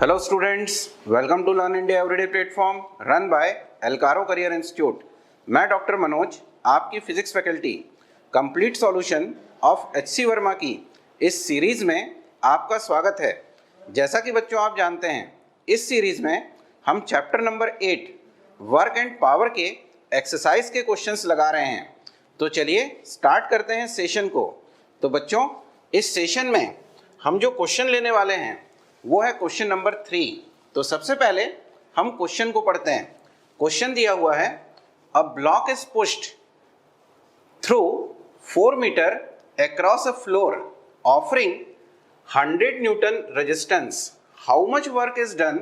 Hello students, welcome to Learn India Everyday platform run by Elcaro Career Institute। मैं doctor Manoj आपकी physics faculty complete solution of HC Verma की इस series में आपका स्वागत है। जैसा कि बच्चों आप जानते हैं, इस सीरीज़ में हम chapter number 8 work and power के एक्सरसाइज के क्वेश्चंस लगा रहे हैं। तो चलिए स्टार्ट करते हैं सेशन को। तो बच्चों, इस सेशन में हम जो क्वेश्चन लेने वाले हैं वो है क्वेश्चन नंबर 3। तो सबसे पहले हम क्वेश्चन को पढ़ते हैं। क्वेश्चन दिया हुआ है, a block is pushed through 4 metre across a floor offering 100 newton resistance, how much work is done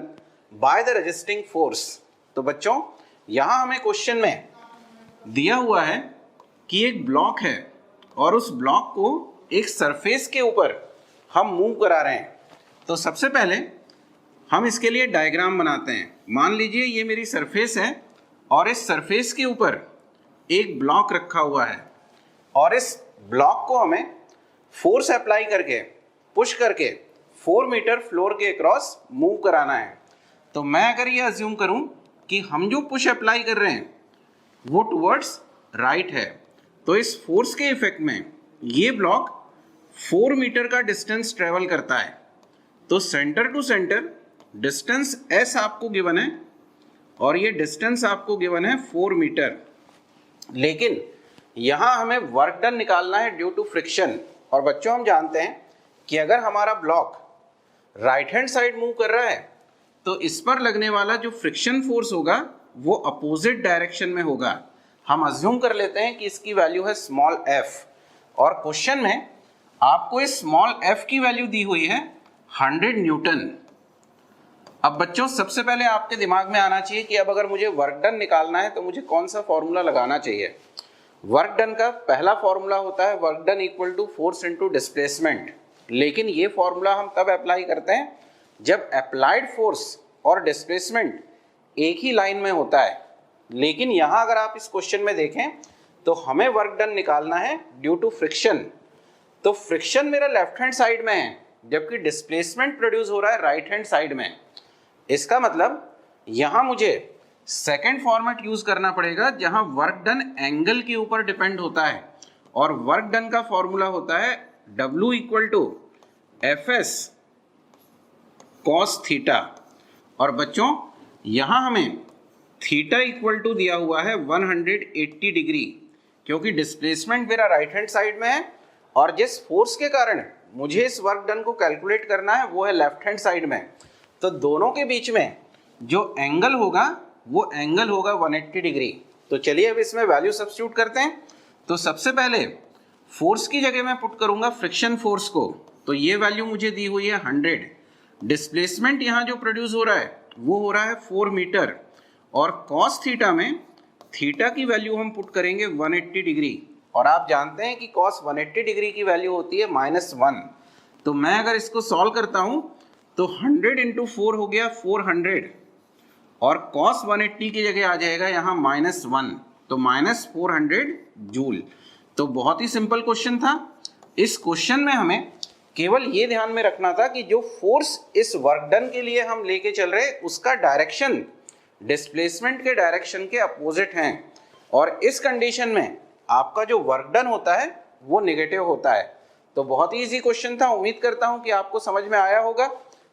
by the resisting force. तो बच्चों, यहां हमें क्वेश्चन में दिया हुआ है कि एक ब्लॉक है और उस ब्लॉक को एक सरफेस के ऊपर हम मूव करा रहे हैं। तो सबसे पहले हम इसके लिए डायग्राम बनाते हैं। मान लीजिए ये मेरी सरफेस है और इस सरफेस के ऊपर एक ब्लॉक रखा हुआ है और इस ब्लॉक को हमें फोर्स अप्लाई करके पुश करके 4 मीटर फ्लोर के अक्रॉस मूव कराना है। तो मैं अगर ये अज्यूम करूं कि हम जो पुश अप्लाई कर रहे हैं वो टुवर्ड्स राइट है, तो इस फोर्स के इफेक्ट में ये ब्लॉक 4 मीटर का डिस्टेंस ट्रेवल करता है। तो centre to centre distance s आपको गिवन है और ये डिस्टेंस आपको गिवन है 4 मीटर। लेकिन यहाँ हमें वर्क डन निकालना है ड्यू टू फ्रिक्शन। और बच्चों, हम जानते हैं कि अगर हमारा block right hand side move कर रहा है तो इस पर लगने वाला जो फ्रिक्शन फोर्स होगा वो अपोजिट डायरेक्शन में होगा। हम अज्यूम कर लेते हैं कि इसकी वैल्यू है स्मॉल f और क्वेश्चन में आपको इस स्मॉल f की वैल्यू दी हुई है 100 न्यूटन। अब बच्चों, सबसे पहले आपके दिमाग में आना चाहिए कि अब अगर मुझे वर्क डन निकालना है तो मुझे कौन सा फॉर्मूला लगाना चाहिए। वर्क डन का पहला फॉर्मूला होता है work done equal to force into displacement. लेकिन ये फॉर्मूला हम तब अप्लाई करते हैं जब अप्लाइड फोर्स और डिस्प्लेसमेंट एक ही लाइन में होता है। लेकिन यहाँ अगर आप इस क्वेश्चन में देखें तो हमें वर्क डन निकालना है ड्यू टू फ्रिक्शन। तो फ्रिक्शन मेरा लेफ्ट हैंड साइड में है जबकि डिस्प्लेसमेंट प्रोड्यूस हो रहा है राइट हैंड साइड में। इसका मतलब यहां मुझे सेकंड फॉर्मेट यूज करना पड़ेगा जहां वर्क डन एंगल के ऊपर डिपेंड होता है और वर्क डन का फॉर्मूला होता है W equal to FS cos theta. और बच्चों, यहां हमें थीटा इक्वल टू दिया हुआ है 180 डिग्री, क्योंकि डिस्प्लेसमेंट मेरा राइट हैंड साइड में है और जिस फोर्स के कारण मुझे इस वर्क डन को कैलकुलेट करना है वो है लेफ्ट हैंड साइड में। तो दोनों के बीच में जो एंगल होगा वो एंगल होगा 180 डिग्री। तो चलिए अब इसमें वैल्यू सब्स्टिट्यूट करते हैं। तो सबसे पहले फोर्स की जगह मैं पुट करूंगा फ्रिक्शन फोर्स को। तो ये वैल्यू मुझे दी हुई है 100। डिस्प्लेसमेंट यहाँ जो प्रोड्यूस हो रहा है वो हो रहा है 4 मीटर और कॉस थीटा में थीटा की वैल्यू हम पुट करेंगे 180 डिग्री। और आप जानते हैं कि cos 180 डिग्री की वैल्यू होती है -1। तो मैं अगर इसको सॉल्व करता हूं तो 100 इंटू 4 हो गया 400 और cos 180 की जगह आ जाएगा यहाँ -1, तो -400 जूल। तो बहुत ही सिंपल क्वेश्चन था। इस क्वेश्चन में हमें केवल ये ध्यान में रखना था कि जो फोर्स इस वर्क डन के लिए हम लेके चल रहे हैं उसका डायरेक्शन डिस्प्लेसमेंट के डायरेक्शन के अपोजिट हैं और इस कंडीशन में आपका जो वर्क डन होता है वो नेगेटिव होता है। तो बहुत ही इजी क्वेश्चन था, उम्मीद करता हूं कि आपको समझ में आया होगा।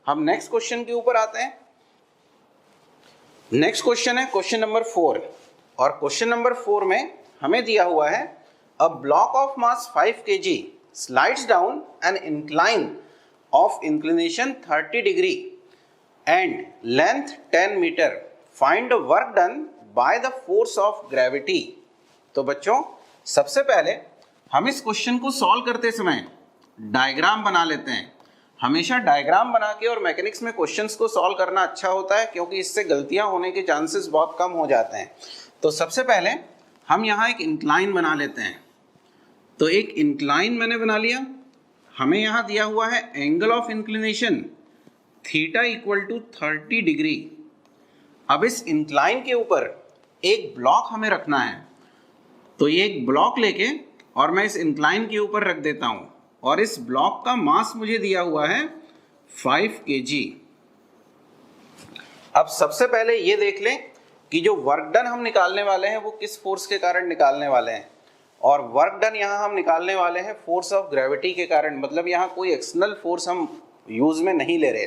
हम नेक्स्ट क्वेश्चन के ऊपर आते हैं। नेक्स्ट क्वेश्चन है क्वेश्चन नंबर 4 और क्वेश्चन नंबर 4 में हमें दिया हुआ है, a block of mass 5 kg slides down an incline of inclination 30 degree and length 10 metre, find the work done by the force of gravity. तो बच्चों, सबसे पहले हम इस क्वेश्चन को सॉल्व करते समय डायग्राम बना लेते हैं। हमेशा डायग्राम बना के और मैकेनिक्स में क्वेश्चंस को सॉल्व करना अच्छा होता है क्योंकि इससे गलतियां होने के चांसेस बहुत कम हो जाते हैं। तो सबसे पहले हम यहाँ एक इंक्लाइन बना लेते हैं। तो एक इंक्लाइन मैंने बना लिया। हमें यहाँ दिया हुआ है angle of inclination theta equal to 30 degree. अब इस इंक्लाइन के ऊपर एक ब्लॉक हमें रखना है। तो ये एक ब्लॉक लेके और मैं इस इंक्लाइन के ऊपर रख देता हूं और इस ब्लॉक का मास मुझे दिया हुआ है 5 kg। अब सबसे पहले ये देख लें कि जो वर्क डन हम निकालने वाले हैं वो किस फोर्स के कारण निकालने वाले हैं, और वर्क डन यहाँ हम निकालने वाले हैं फोर्स ऑफ ग्रेविटी के कारण, मतलब यहाँ कोई एक्सटर्नल फोर्स हम यूज में नहीं ले रहे।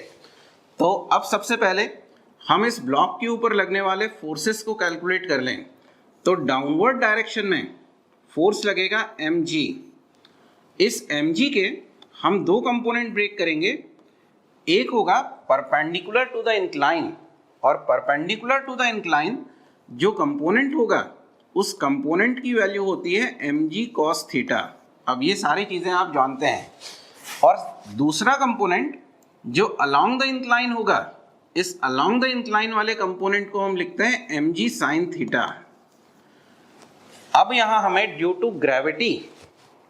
तो अब सबसे पहले हम इस ब्लॉक के ऊपर लगने वाले फोर्सेस को कैलकुलेट कर लें। तो डाउनवर्ड डायरेक्शन में फोर्स लगेगा mg। इस mg के हम दो कंपोनेंट ब्रेक करेंगे, एक होगा परपेंडिकुलर टू द इंक्लाइन, और परपेंडिकुलर टू द इंक्लाइन जो कंपोनेंट होगा उस कंपोनेंट की वैल्यू होती है mg cos थीटा। अब ये सारी चीजें आप जानते हैं। और दूसरा कंपोनेंट जो अलोंग द इंक्लाइन होगा, इस अलोंग द इंक्लाइन वाले कंपोनेंट को हम लिखते हैं mg sin थीटा। अब यहां हमें due to gravity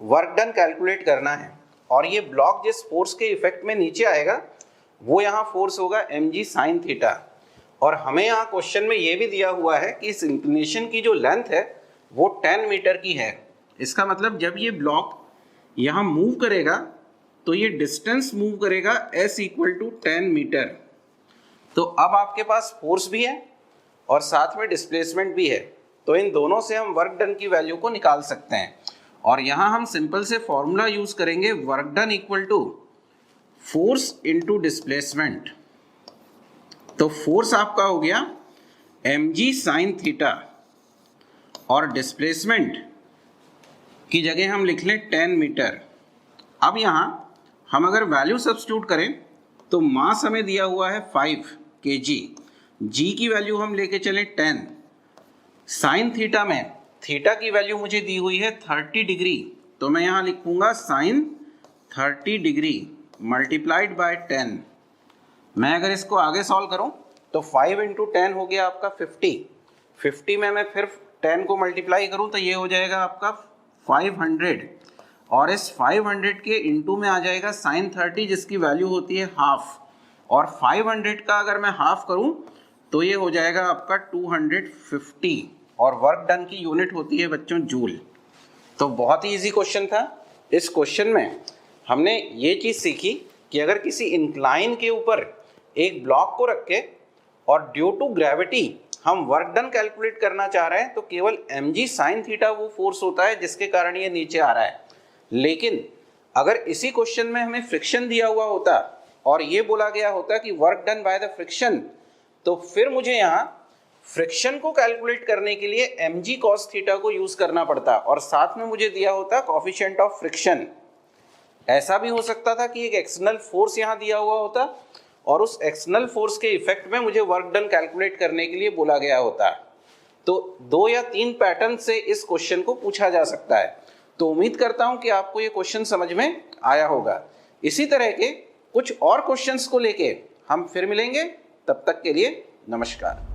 work done calculate करना है, और ये ब्लॉक जिस फोर्स के इफेक्ट में नीचे आएगा वो यहाँ फोर्स होगा mg sin थीटा। और हमें यहाँ क्वेश्चन में ये भी दिया हुआ है कि इस इंक्लिनेशन की जो लेंथ है वो 10 मीटर की है। इसका मतलब जब ये ब्लॉक यहाँ मूव करेगा तो ये डिस्टेंस मूव करेगा s इक्वल टू 10 मीटर। तो अब आपके पास फोर्स भी है और साथ में डिस्प्लेसमेंट भी है, तो इन दोनों से हम वर्क डन की वैल्यू को निकाल सकते हैं। और यहाँ हम सिंपल से फॉर्मूला यूज करेंगे, work done equal to force into displacement. तो फोर्स आपका हो गया mg sin थीटा, और डिस्प्लेसमेंट की जगह हम लिख लें 10 मीटर। अब यहाँ हम अगर वैल्यू सब्स्टिट्यूट करें तो मास हमें दिया हुआ है 5 kg, g की वैल्यू हम लेके चलें 10, साइन थीटा में थीटा की वैल्यू मुझे दी हुई है 30 डिग्री, तो मैं यहाँ लिखूंगा साइन 30 डिग्री मल्टीप्लाइड बाय 10। मैं अगर इसको आगे सॉल्व करूं तो 5 इंटू 10 हो गया आपका 50 में मैं फिर 10 को मल्टीप्लाई करूं तो ये हो जाएगा आपका 500, और इस 500 के इंटू में आ जाएगा साइन 30 जिसकी वैल्यू होती है हाफ, और 500 का अगर मैं हाफ करूं तो ये हो जाएगा आपका 250, और वर्क डन की यूनिट होती है बच्चों जूल। तो बहुत ही इजी क्वेश्चन था। इस क्वेश्चन में हमने ये चीज़ सीखी कि अगर किसी इंक्लाइन के ऊपर एक ब्लॉक को रख के और ड्यू टू ग्रेविटी हम वर्क डन कैलकुलेट करना चाह रहे हैं तो केवल mg sin थीटा वो फोर्स होता है जिसके कारण ये नीचे आ रहा है। लेकिन अगर इसी क्वेश्चन में हमें फ्रिक्शन दिया हुआ होता और ये बोला गया होता कि work done by the friction, तो फिर मुझे यहाँ फ्रिक्शन को कैलकुलेट करने के लिए mg cos थीटा को यूज करना पड़ता, और साथ में मुझे दिया होता कोएफिशिएंट ऑफ फ्रिक्शन। ऐसा भी हो सकता था कि एक एक्सटर्नल फोर्स यहाँ दिया हुआ होता और उस एक्सटर्नल फोर्स के इफेक्ट में मुझे वर्क डन कैलकुलेट करने के लिए बोला गया होता। तो 2 या 3 पैटर्न से इस क्वेश्चन को पूछा जा सकता है। तो उम्मीद करता हूं कि आपको ये क्वेश्चन समझ में आया होगा। इसी तरह के कुछ और क्वेश्चंस को लेके हम फिर मिलेंगे, तब तक के लिए नमस्कार।